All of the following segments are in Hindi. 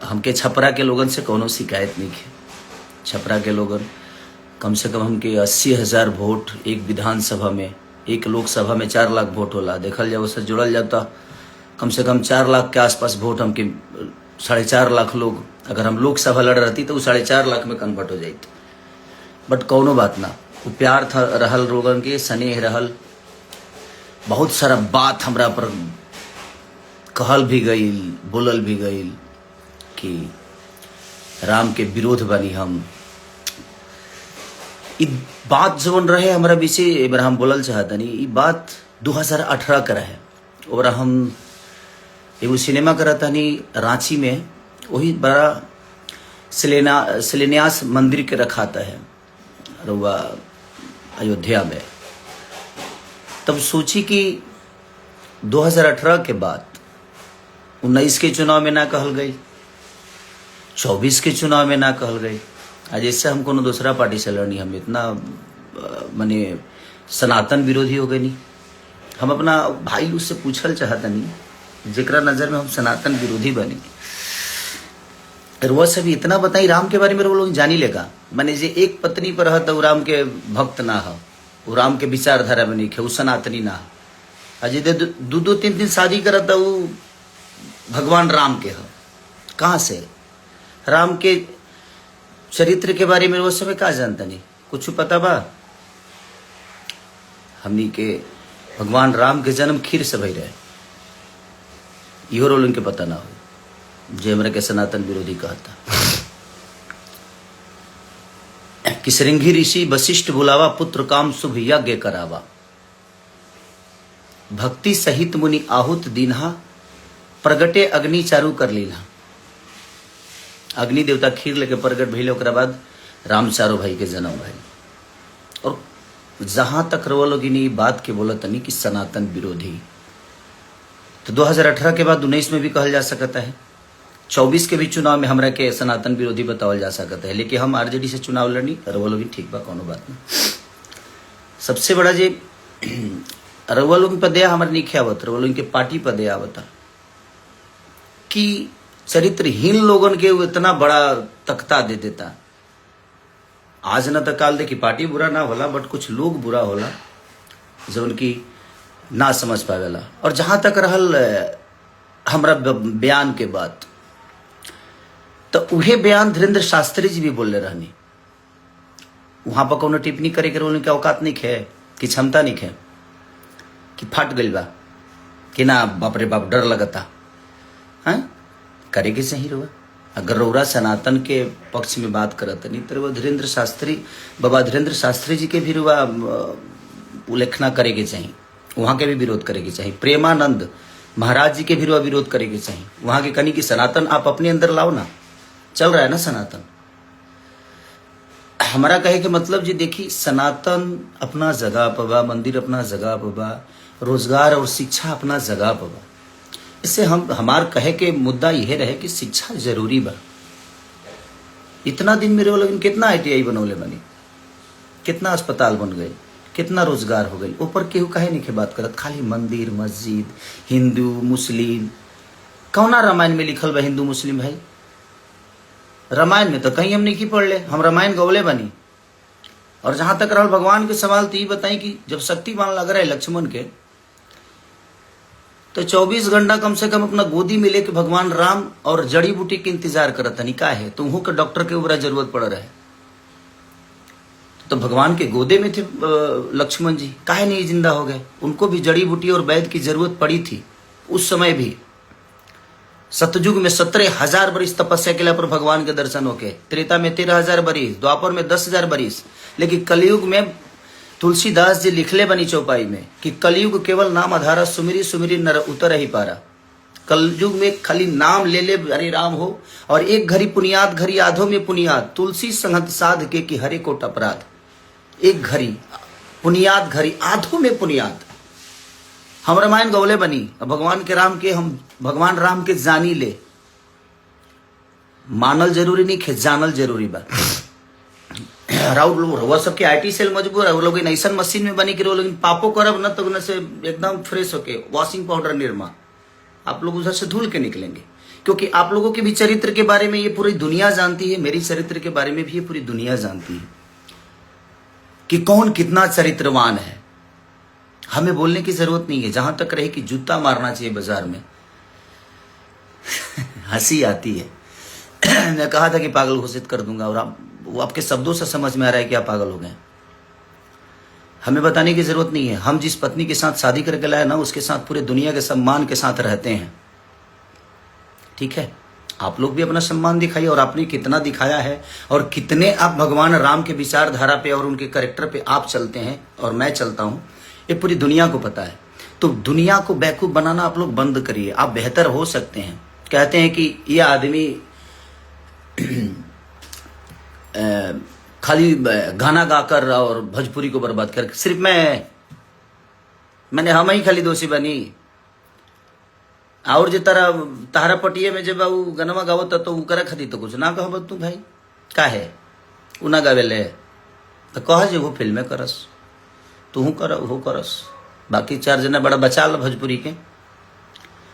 हमके छपरा के लोगन से कोनो शिकायत नहीं है। छपरा के लोगन कम से कम हमके 80,000 वोट एक विधानसभा में, एक लोकसभा में 4 लाख वोट होला। देखल जाए उससे जुड़ल जाता कम से कम 4 लाख के आसपास वोट हमके 4.5 लाख लोग, अगर हम लोकसभा लड़ रहती तो 4.5 लाख में कन्वर्ट हो जाती। बट कौनो बात ना, वो प्यार था रहल लोगन के, स्नेह रहल, बहुत सारा बात हमरा पर कहल भी गई, बोलल भी गई कि राम के विरोध बनी हम। ई बात जवन रहे हमारा विषय एबर हम बोलल चाहतनी, ई बात 2018 का रहे। और हम एगो सिनेमा करतनी रांची में, वही बड़ा शिलान्यास मंदिर के रखाता है रुआ अयोध्या में। तब सोची कि 2018 के बाद 19 के चुनाव में ना कहल गई, 24 के चुनाव में ना कहल गई। आज इससे हम कोनो दूसरा पार्टी से लड़नी, हम इतना माने सनातन विरोधी हो गए नहीं। हम अपना भाई उससे पूछल चाहता नहीं जेकरा नजर में हम सनातन विरोधी बनी, वह सब इतना बताई राम के बारे में वो लोग जानी लेगा। माने जे एक पत्नी पर है तो राम के भक्त ना हो, वो राम के विचारधारा में नहीं है, वो सनातनी ना हो। अजय 2-3 शादी करता वो भगवान राम के हो। कहाँ से राम के चरित्र के बारे में वो समय का जानता नहीं, कुछ पता बा? हमनी के भगवान राम के जन्म खीर से भई रहे, इहो रोल उनके पता ना हो, जे हमरा के सनातन विरोधी कहता। कि श्रृंगी ऋषि वशिष्ठ बुलावा, पुत्र काम शुभ यज्ञ करावा, भक्ति सहित मुनि आहुत दीन्हा, प्रगटे अग्नि चारू कर लीला। अग्नि देवता खीर लेके प्रगट भइले, ओकरा बाद राम चारो भाई के जन्म भइल। और जहां तक रवा लोग इन बात के बोलत नहीं कि सनातन विरोधी, तो 2018 के बाद 19 में भी कहल जा सकता है, 24 के भी चुनाव में हमरा के सनातन विरोधी बतावल जा सकता है। लेकिन हम आरजेडी से चुनाव लड़नी, रवा लोग ठीक बा, कोनो बात नहीं। सबसे बड़ा जे रवा लोग पर दया हमारे नहीं आवत, रवा लोग के पार्टी पर दया आवता कि चरित्रहीन लोगन के इतना बड़ा तख्ता दे देता। आज न तो काल दे कि पार्टी बुरा ना होला, बट कुछ लोग बुरा होला जो उनकी ना समझ पावेला। और जहां तक रहल हमरा बयान के बात, तो उहे बयान धीरेन्द्र शास्त्री जी भी बोले रहनी। वहां पर कोनो टिप्पणी करे के उनके औकात नहीं है, कि क्षमता नहीं है, कि फट गई बा, कि ना बाप रे बाप डर लगता है। करे के सही रहुआ, अगर रौरा सनातन के पक्ष में बात करत नहीं तो धीरेन्द्र शास्त्री, बाबा धीरेन्द्र शास्त्री जी के भी रुआ उल्लेखना करे के चाहिए, वहां के भी विरोध करे के चाहिए। प्रेमानंद महाराज जी के भी रुआ विरोध करे के चाहिए। वहां के कनी कि सनातन आप अपने अंदर लाओ ना, चल रहा है ना सनातन। हमारा कहे के मतलब जी देखी, सनातन अपना जगह पर बा, मंदिर अपना जगह पर बा, रोजगार और शिक्षा अपना जगह पर बा। इससे हमार कहे के मुद्दा यह रहे कि शिक्षा जरूरी बा। इतना दिन मेरे लोग कितना ITI बनौले बनी, कितना अस्पताल बन गए, कितना रोजगार हो गई, ऊपर केहू कहे नहीं के बात करत, खाली मंदिर मस्जिद, हिंदू मुस्लिम। कौना रामायण में लिखल बा हिंदू मुस्लिम भाई? रामायण में तो कहीं हम नहीं की पढ़ ले, हम रामायण गौले बनी। और जहां तक रहल भगवान के सवाल, तो ये बताई कि जब शक्तिमान लग रहा है लक्ष्मण के, तो 24 घंटा कम से कम अपना गोदी में लेके भगवान राम और जड़ी बूटी के इंतजार करत नहीं का है, तो उनको के डॉक्टर के ऊपर जरूरत पड़ रहा है। तो भगवान के गोदे में थे लक्ष्मण जी, काहे नहीं जिंदा हो गए? उनको भी जड़ी बूटी और वैद्य की जरूरत पड़ी थी उस समय भी। सतयुग में 17,000 बरिस तपस्या के पर भगवान के दर्शन होके, त्रेता में 13,000 बरिस, द्वापर में 10,000 बरिस। लेकिन कलयुग में तुलसीदास जी लिखले बनी चौपाई में कि कलयुग केवल नाम आधारा, सुमिरी सुमिरी नर उतर ही पारा। कलयुग में खाली नाम ले ले हरे राम हो, और एक घड़ी पुनियाद घड़ी आधो में पुनियाद, तुलसी संगत साध के कि हरे कोट अपराध। एक घड़ी पुनियाद घड़ी आधो में पुनियाद। हम रामायण गौले बनी, भगवान के राम के हम भगवान राम के जानी ले। मानल जरूरी नहीं है, जानल जरूरी बा। राउर सबके IT सेल मजबूर है, वो लोग ऐसा मशीन में बनी कि वो लोग पापो करब न तो से एकदम फ्रेश होके वॉशिंग पाउडर निर्मा, आप लोग उधर से धुल के निकलेंगे। क्योंकि आप लोगों के भी चरित्र के बारे में ये पूरी दुनिया जानती है, मेरी चरित्र के बारे में भी ये पूरी दुनिया जानती है कि कौन कितना चरित्रवान है। हमें बोलने की जरूरत नहीं है, जहां तक रहे कि जूता मारना चाहिए बाजार में। हंसी आती है। मैं कहा था कि पागल घोषित कर दूंगा, और वो आपके शब्दों से समझ में आ रहा है कि आप पागल हो गए। हमें बताने की जरूरत नहीं है। हम जिस पत्नी के साथ शादी करके लाए ना, उसके साथ पूरे दुनिया के सम्मान के साथ रहते हैं। ठीक है, आप लोग भी अपना सम्मान दिखाइए, और आपने कितना दिखाया है, और कितने आप भगवान राम के विचारधारा पे और उनके कैरेक्टर पे आप चलते हैं और मैं चलता हूं, ये पूरी दुनिया को पता है। तो दुनिया को बेवकूफ बनाना आप लोग बंद करिए। आप बेहतर हो सकते हैं। कहते हैं कि ये आदमी खाली गाना गाकर और भोजपुरी को बर्बाद कर, सिर्फ मैंने हम ही खाली दोषी बनी। और जो तारा पटिए में जब वो गनवा गावत तो उकरा खाती तो कुछ ना कहो तू भाई का है उ ना गावेले तो कह जे वो फिल्में करस, तू कर वो करस, बाकी 4 जना बड़ा बचा लो भोजपुरी के।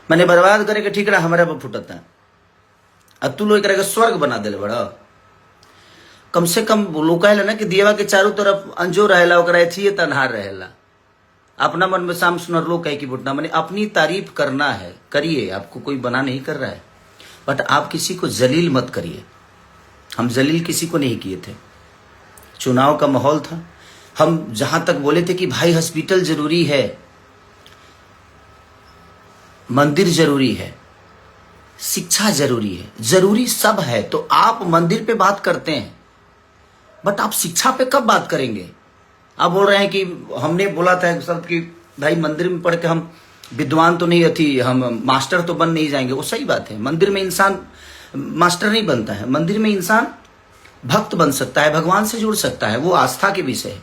मैंने बर्बाद करे के ठीकरा हमारे पर फुटता, अब तू लोग एक स्वर्ग बना दिल बड़ा। कम से कम लोग कहला ना कि दियवा के चारों तरफ अंजो रहेला, ओकरा एथिए तन्हार रहेला। अपना मन में शाम सुनर लोग कह की बुटना, मैंने अपनी तारीफ करना है, करिए, आपको कोई बना नहीं कर रहा है, बट आप किसी को जलील मत करिए। हम जलील किसी को नहीं किए थे। चुनाव का माहौल था, हम जहां तक बोले थे कि भाई हॉस्पिटल जरूरी है, मंदिर जरूरी है, शिक्षा जरूरी है, जरूरी सब है, तो आप मंदिर पे बात करते हैं, बट आप शिक्षा पे कब बात करेंगे? आप बोल रहे हैं कि हमने बोला था सब कि भाई मंदिर में पढ़ के हम विद्वान तो नहीं थी, हम मास्टर तो बन नहीं जाएंगे। वो सही बात है, मंदिर में इंसान मास्टर नहीं बनता है, मंदिर में इंसान भक्त बन सकता है, भगवान से जुड़ सकता है, वो आस्था के विषय है।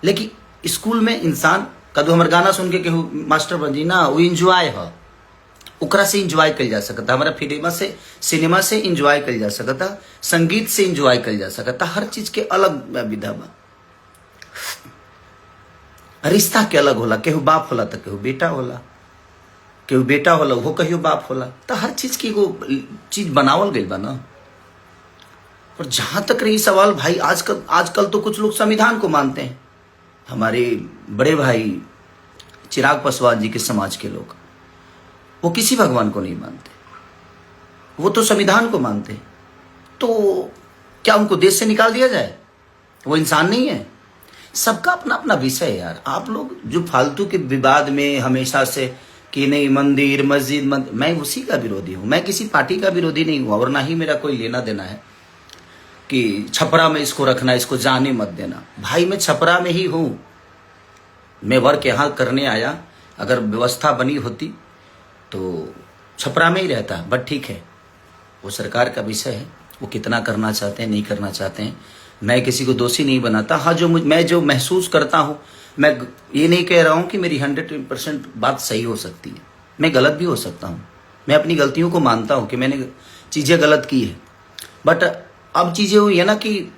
लेकिन स्कूल में इंसान कदू हमारे गाना सुन के केहू मास्टर बन जी ना, वो इंजॉय है, ओकरा से इंजॉय कल जा सकता, हमारा सिनेमा से इंजॉय कल जा सकता, संगीत से इंजॉय कल जा सकता, हर चीज के अलग विधा बा। रिश्ता के अलग होला, केहू बाप होला तो केहू बेटा होला, केहू बेटा होला वो कहियो बाप होला, तो हर चीज की वो चीज बनावल गई बा ना। और जहां तक रही सवाल भाई, आजकल तो कुछ लोग संविधान को मानते हैं। हमारे बड़े भाई चिराग पासवान जी के समाज के लोग, वो किसी भगवान को नहीं मानते, वो तो संविधान को मानते। तो क्या उनको देश से निकाल दिया जाए? वो इंसान नहीं है? सबका अपना अपना विषय है यार। आप लोग जो फालतू के विवाद में हमेशा से कि नहीं मंदिर मस्जिद मैं उसी का विरोधी हूं। मैं किसी पार्टी का विरोधी नहीं हुआ, और ना ही मेरा कोई लेना देना है कि छपरा में इसको रखना, इसको जाने मत देना। भाई मैं छपरा में ही हूं, मैं वर्क यहां करने आया, अगर व्यवस्था बनी होती तो छपरा में ही रहता, बट ठीक है, वो सरकार का विषय है, वो कितना करना चाहते हैं नहीं करना चाहते हैं। मैं किसी को दोषी नहीं बनाता। हाँ, मैं जो महसूस करता हूँ, मैं ये नहीं कह रहा हूँ कि मेरी 100% बात सही हो सकती है, मैं गलत भी हो सकता हूँ। मैं अपनी गलतियों को मानता हूँ कि मैंने चीज़ें गलत की है, बट अब चीज़ें हुई है ना कि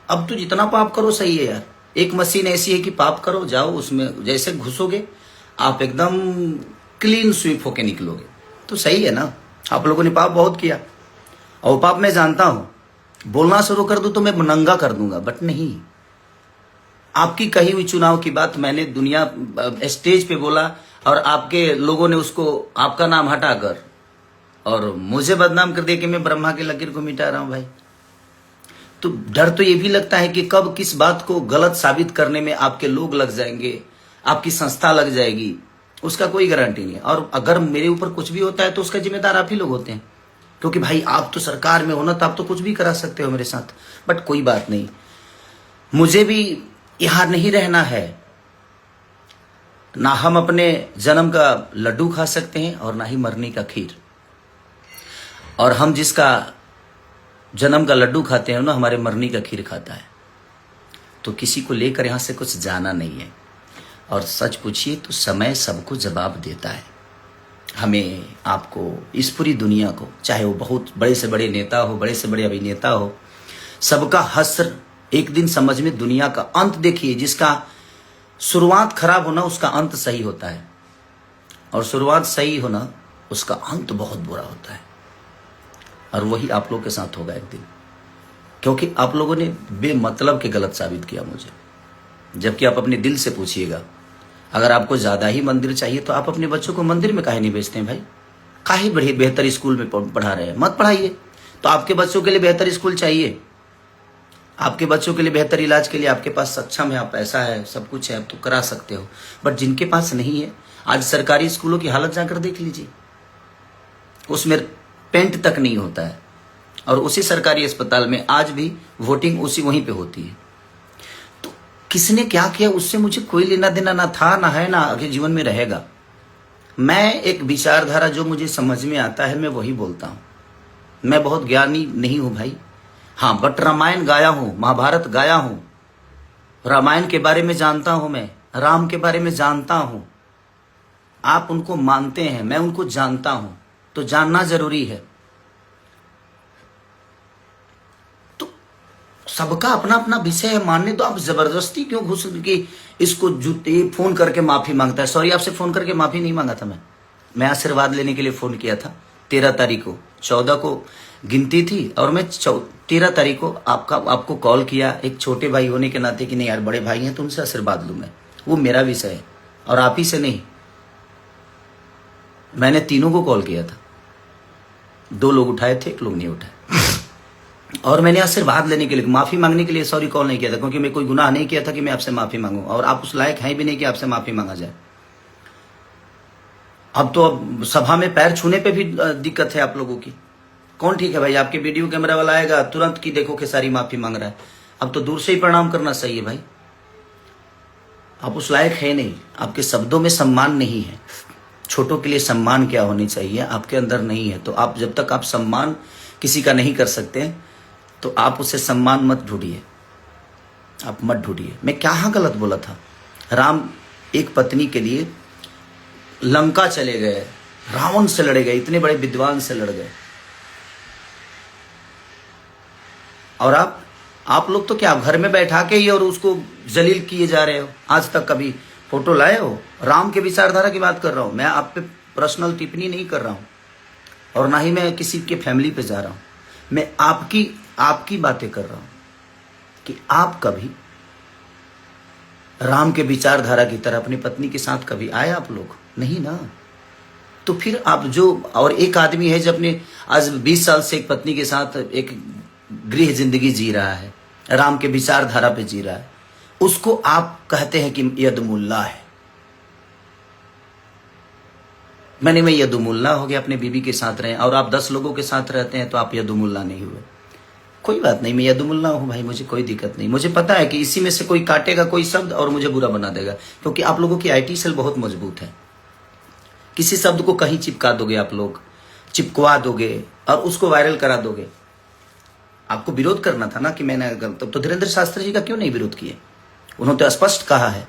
अब तो जितना पाप करो सही है यार। एक मशीन ऐसी है कि पाप करो, जाओ उसमें जैसे घुसोगे आप एकदम क्लीन स्वीप होके निकलोगे, तो सही है ना। आप लोगों ने पाप बहुत किया, और पाप मैं जानता हूं। बोलना शुरू कर दूं तो मैं नंगा कर दूंगा, बट नहीं। आपकी कही हुई चुनाव की बात मैंने दुनिया स्टेज पे बोला, और आपके लोगों ने उसको आपका नाम हटाकर और मुझे बदनाम कर दिया कि मैं ब्रह्मा के लकीर को मिटा रहा हूं भाई। तो डर तो ये भी लगता है कि कब किस बात को गलत साबित करने में आपके लोग लग जाएंगे, आपकी संस्था लग जाएगी, उसका कोई गारंटी नहीं है। और अगर मेरे ऊपर कुछ भी होता है तो उसका जिम्मेदार आप ही लोग होते हैं, क्योंकि भाई आप तो सरकार में हो ना, तो आप तो कुछ भी करा सकते हो मेरे साथ। बट कोई बात नहीं, मुझे भी यहां नहीं रहना है। ना हम अपने जन्म का लड्डू खा सकते हैं और ना ही मरने का खीर। और हम जिसका जन्म का लड्डू खाते हैं ना, हमारे मरने का खीर खाता है। तो किसी को लेकर यहां से कुछ जाना नहीं है। और सच पूछिए तो समय सबको जवाब देता है। हमें, आपको, इस पूरी दुनिया को, चाहे वो बहुत बड़े से बड़े नेता हो, बड़े से बड़े अभिनेता हो, सबका हश्र एक दिन समझ में। दुनिया का अंत देखिए, जिसका शुरुआत खराब होना उसका अंत सही होता है, और शुरुआत सही होना उसका अंत बहुत बुरा होता है। और वही आप लोग के साथ होगा एक दिन, क्योंकि आप लोगों ने बेमतलब के गलत साबित किया मुझे। जबकि आप अपने दिल से पूछिएगा, अगर आपको ज्यादा ही मंदिर चाहिए तो आप अपने बच्चों को मंदिर में काहे नहीं भेजते हैं भाई? काहे बड़े बेहतर स्कूल में पढ़ा रहे हैं? मत पढ़ाइए। तो आपके बच्चों के लिए बेहतर स्कूल चाहिए, आपके बच्चों के लिए बेहतर इलाज के लिए आपके पास सक्षम है, आप पैसा है, सब कुछ है, आप तो करा सकते हो। बट जिनके पास नहीं है, आज सरकारी स्कूलों की हालत जाकर देख लीजिए, उसमें पेंट तक नहीं होता है। और उसी सरकारी अस्पताल में आज भी वोटिंग उसी वहीं पे होती है। तो किसने क्या किया उससे मुझे कोई लेना देना ना था, ना है, ना आगे जीवन में रहेगा। मैं एक विचारधारा जो मुझे समझ में आता है मैं वही बोलता हूं। मैं बहुत ज्ञानी नहीं हूं भाई, हाँ, बट रामायण गाया हूं, महाभारत गाया हूं, रामायण के बारे में जानता हूं, मैं राम के बारे में जानता हूं। आप उनको मानते हैं, मैं उनको जानता हूं, तो जानना जरूरी है। तो सबका अपना अपना विषय है, मानने दो। आप जबरदस्ती क्यों घुस के इसको जूते फोन करके माफी मांगता है? सॉरी, आपसे फोन करके माफी नहीं मांगा था मैं आशीर्वाद लेने के लिए फोन किया था 13 तारीख को। 14 को गिनती थी और मैं 13 तारीख को आपको कॉल किया एक छोटे भाई होने के नाते कि नहीं यार, बड़े भाई हैं तो उनसे आशीर्वाद लूं मैं, वो मेरा विषय है और आप ही से नहीं। मैंने तीनों को कॉल किया था, 2 लोग उठाए थे, 1 लोग नहीं उठाए। और मैंने आशीर्वाद लेने के लिए, माफी मांगने के लिए सॉरी कॉल नहीं किया था, क्योंकि मैं कोई गुनाह नहीं किया था कि मैं आपसे माफी मांगू, और आप उस लायक हैं भी नहीं कि आपसे माफी मांगा जाए। अब सभा में पैर छूने पे भी दिक्कत है आप लोगों की। कौन ठीक है भाई? आपके वीडियो कैमरा वाला आएगा तुरंत की देखो कि सारी माफी मांग रहा है। अब तो दूर से ही प्रणाम करना सही है भाई। आप उस लायक है नहीं, आपके शब्दों में सम्मान नहीं है। छोटों के लिए सम्मान क्या होनी चाहिए आपके अंदर नहीं है। तो आप जब तक आप सम्मान किसी का नहीं कर सकते तो आप उसे सम्मान मत ढूंढिए, आप मत ढूंढिए। मैं कहाँ गलत बोला था? राम एक पत्नी के लिए लंका चले गए, रावण से लड़े गए, इतने बड़े विद्वान से लड़ गए। और आप लोग तो क्या घर में बैठा के ही और उसको जलील किए जा रहे हो। आज तक कभी फोटो लाए हो? राम के विचारधारा की बात कर रहा हूं मैं, आप पे पर्सनल टिप्पणी नहीं कर रहा हूं और ना ही मैं किसी के फैमिली पे जा रहा हूं। मैं आपकी बातें कर रहा हूं कि आप कभी राम के विचारधारा की तरह अपनी पत्नी के साथ कभी आए आप लोग? नहीं ना। तो फिर आप जो, और एक आदमी है जो अपने आज 20 साल से एक पत्नी के साथ एक गृह जिंदगी जी रहा है, राम के विचारधारा पे जी रहा है, उसको आप कहते हैं कि यदुमुल्ला है। मैं यदुमुल्ला हो गया, अपने बीबी के साथ रहे, और आप 10 लोगों के साथ रहते हैं तो आप यदुमुल्ला नहीं हुए। कोई बात नहीं, मैं यदुमुल्ला हूं भाई, मुझे कोई दिक्कत नहीं। मुझे पता है कि इसी में से कोई काटेगा कोई शब्द और मुझे बुरा बना देगा, क्योंकि आप लोगों की आईटी सेल बहुत मजबूत है। किसी शब्द को कहीं चिपका दोगे, आप लोग चिपकवा दोगे और उसको वायरल करा दोगे। आपको विरोध करना था ना कि मैंने, तो धीरेन्द्र शास्त्री जी का क्यों नहीं विरोध किए? उन्होंने तो स्पष्ट कहा है।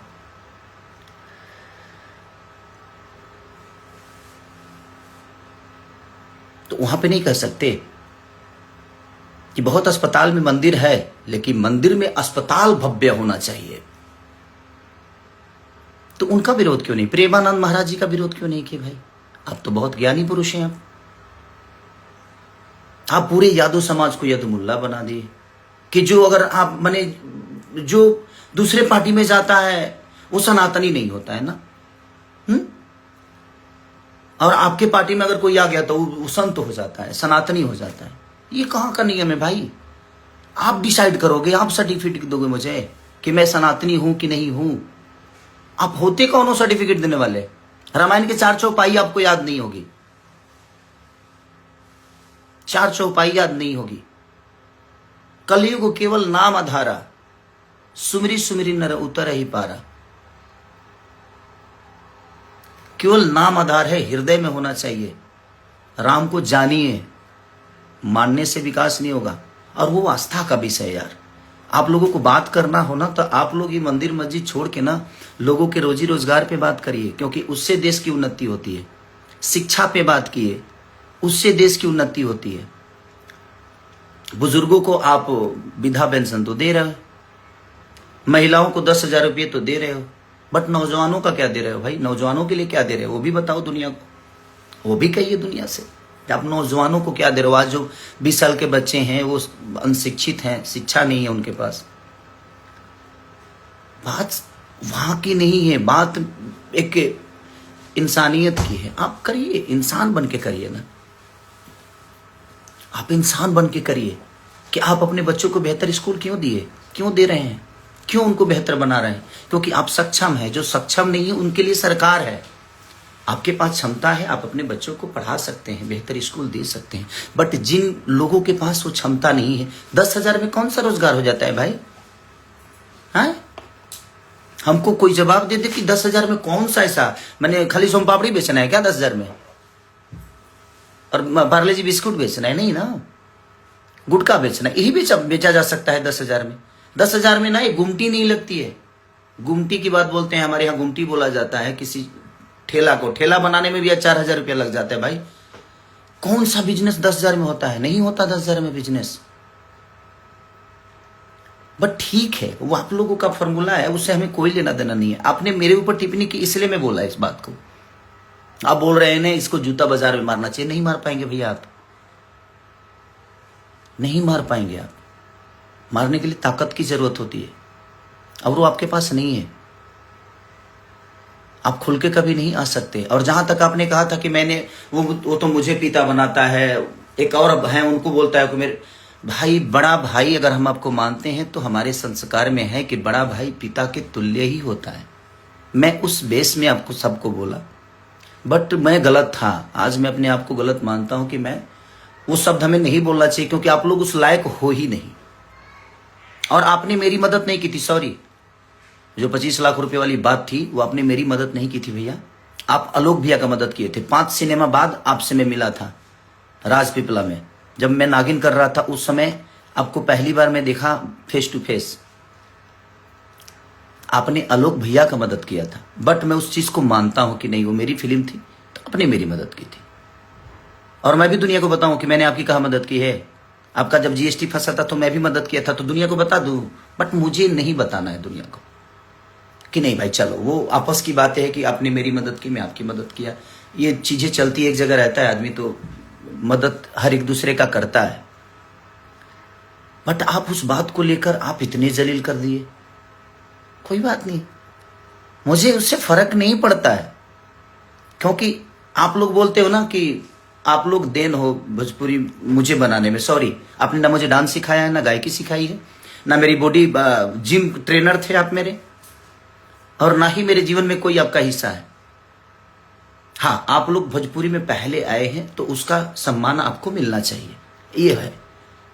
तो वहां पे नहीं कह सकते कि बहुत अस्पताल में मंदिर है, लेकिन मंदिर में अस्पताल भव्य होना चाहिए। तो उनका विरोध क्यों नहीं? प्रेमानंद महाराज जी का विरोध क्यों नहीं किए भाई? आप तो बहुत ज्ञानी पुरुष हैं। आप पूरे यादव समाज को यदुमुल्ला बना दिए कि जो अगर आप माने जो दूसरे पार्टी में जाता है वो सनातनी नहीं होता है ना। और आपके पार्टी में अगर कोई आ गया तो वो संत हो जाता है, सनातनी हो जाता है। ये कहां का नियम है भाई? आप डिसाइड करोगे, आप सर्टिफिकेट दोगे मुझे कि मैं सनातनी हूं कि नहीं हूं। आप होते कौन हो सर्टिफिकेट देने वाले? रामायण के 4 चौपाई आपको याद नहीं होगी, 4 चौपाई याद नहीं होगी। कलयुग केवल नाम आधारा, सुमिरी सुमिरी नर उतर ही पारा। केवल नाम आधार है, हृदय में होना चाहिए। राम को जानिए, मानने से विकास नहीं होगा। और वो आस्था का विषय यार। आप लोगों को बात करना हो ना तो आप लोग ये मंदिर मस्जिद छोड़ के ना लोगों के रोजी रोजगार पे बात करिए, क्योंकि उससे देश की उन्नति होती है। शिक्षा पे बात किए, उससे देश की उन्नति होती है। बुजुर्गों को आप विधवा पेंशन तो दे रहे हो, महिलाओं को 10,000 रुपये तो दे रहे हो, बट नौजवानों का क्या दे रहे हो भाई? नौजवानों के लिए क्या दे रहे हो वो भी बताओ दुनिया को, वो भी कहिए दुनिया से। आप नौजवानों को क्या दे रहे हो? आज जो 20 साल के बच्चे हैं वो अनशिक्षित हैं, शिक्षा नहीं है उनके पास। बात वहां की नहीं है, बात एक इंसानियत की है। आप करिए, इंसान बन के करिए ना, आप इंसान बन के करिए कि आप अपने बच्चों को बेहतर स्कूल क्यों दिए, क्यों दे रहे हैं, क्यों उनको बेहतर बना रहे हैं? क्योंकि आप सक्षम हैं। जो सक्षम नहीं है उनके लिए सरकार है। आपके पास क्षमता है, आप अपने बच्चों को पढ़ा सकते हैं, बेहतर स्कूल दे सकते हैं। बट जिन लोगों के पास वो क्षमता नहीं है, 10,000 में कौन सा रोजगार हो जाता है भाई? हाँ, हमको कोई जवाब दे दे कि 10,000 में कौन सा ऐसा, मैंने खाली सोम पापड़ी बेचना है क्या 10,000 में? और पार्ले जी बिस्कुट बेचना है? नहीं ना, गुटखा बेचना है, यही बेचा जा सकता है 10,000 में। 10,000 में ना एक गुमटी नहीं लगती है। गुमटी की बात बोलते हैं, हमारे यहाँ गुमटी बोला जाता है किसी ठेला को। ठेला बनाने में भी 4,000 रुपया लग जाता है भाई। कौन सा बिजनेस 10,000 में होता है? नहीं होता 10,000 में बिजनेस। बट ठीक है, वो आप लोगों का फॉर्मूला है, उससे हमें कोई लेना देना नहीं है। आपने मेरे ऊपर टिप्पणी की इसलिए मैं बोला इस बात को। आप बोल रहे हैं ना इसको जूता बाजार में मारना चाहिए। नहीं मार पाएंगे भैया, आप नहीं मार पाएंगे। आप मारने के लिए ताकत की जरूरत होती है और वो आपके पास नहीं है। आप खुल के कभी नहीं आ सकते। और जहां तक आपने कहा था कि मैंने वो तो मुझे पिता बनाता है, एक और है उनको बोलता है कि मेरे भाई, बड़ा भाई अगर हम आपको मानते हैं तो हमारे संस्कार में है कि बड़ा भाई पिता के तुल्य ही होता है। मैं उस बेस में आपको सबको बोला, बट मैं गलत था। आज मैं अपने आप को गलत मानता हूं कि मैं वो शब्द हमें नहीं बोलना चाहिए, क्योंकि आप लोग उस लायक हो ही नहीं। और आपने मेरी मदद नहीं की थी, सॉरी। जो 25 लाख रुपए वाली बात थी वो आपने मेरी मदद नहीं की थी भैया। आप आलोक भैया का मदद किए थे। 5 सिनेमा बाद आपसे मैं मिला था राजपीपला में, जब मैं नागिन कर रहा था। उस समय आपको पहली बार मैं देखा फेस टू फेस। आपने आलोक भैया का मदद किया था। बट मैं उस चीज को मानता हूं कि नहीं, वो मेरी फिल्म थी तो आपने मेरी मदद की थी। और मैं भी दुनिया को बताऊं कि मैंने आपकी कहाँ मदद की है। आपका जब जीएसटी फंसा था तो मैं भी मदद किया था, तो दुनिया को बता दूं। बट मुझे नहीं बताना है दुनिया को कि नहीं भाई चलो, वो आपस की बात है कि आपने मेरी मदद की, मैं आपकी मदद किया। ये चीजें चलती एक जगह रहता है आदमी, तो मदद हर एक दूसरे का करता है। बट आप उस बात को लेकर आप इतने जलील कर दिए। कोई बात नहीं, मुझे उससे फर्क नहीं पड़ता है। क्योंकि आप लोग बोलते हो ना कि आप लोग देन हो भोजपुरी मुझे बनाने में। सॉरी, आपने ना मुझे डांस सिखाया है, ना गायकी सिखाई है, ना मेरी बॉडी जिम ट्रेनर थे आप मेरे, और ना ही मेरे जीवन में कोई आपका हिस्सा है। हाँ, आप लोग भोजपुरी में पहले आए हैं तो उसका सम्मान आपको मिलना चाहिए। ये है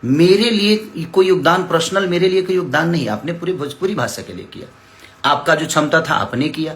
मेरे लिए कोई योगदान, पर्सनल मेरे लिए कोई योगदान नहीं। आपने पूरी भोजपुरी भाषा के लिए किया। आपका जो क्षमता था आपने किया।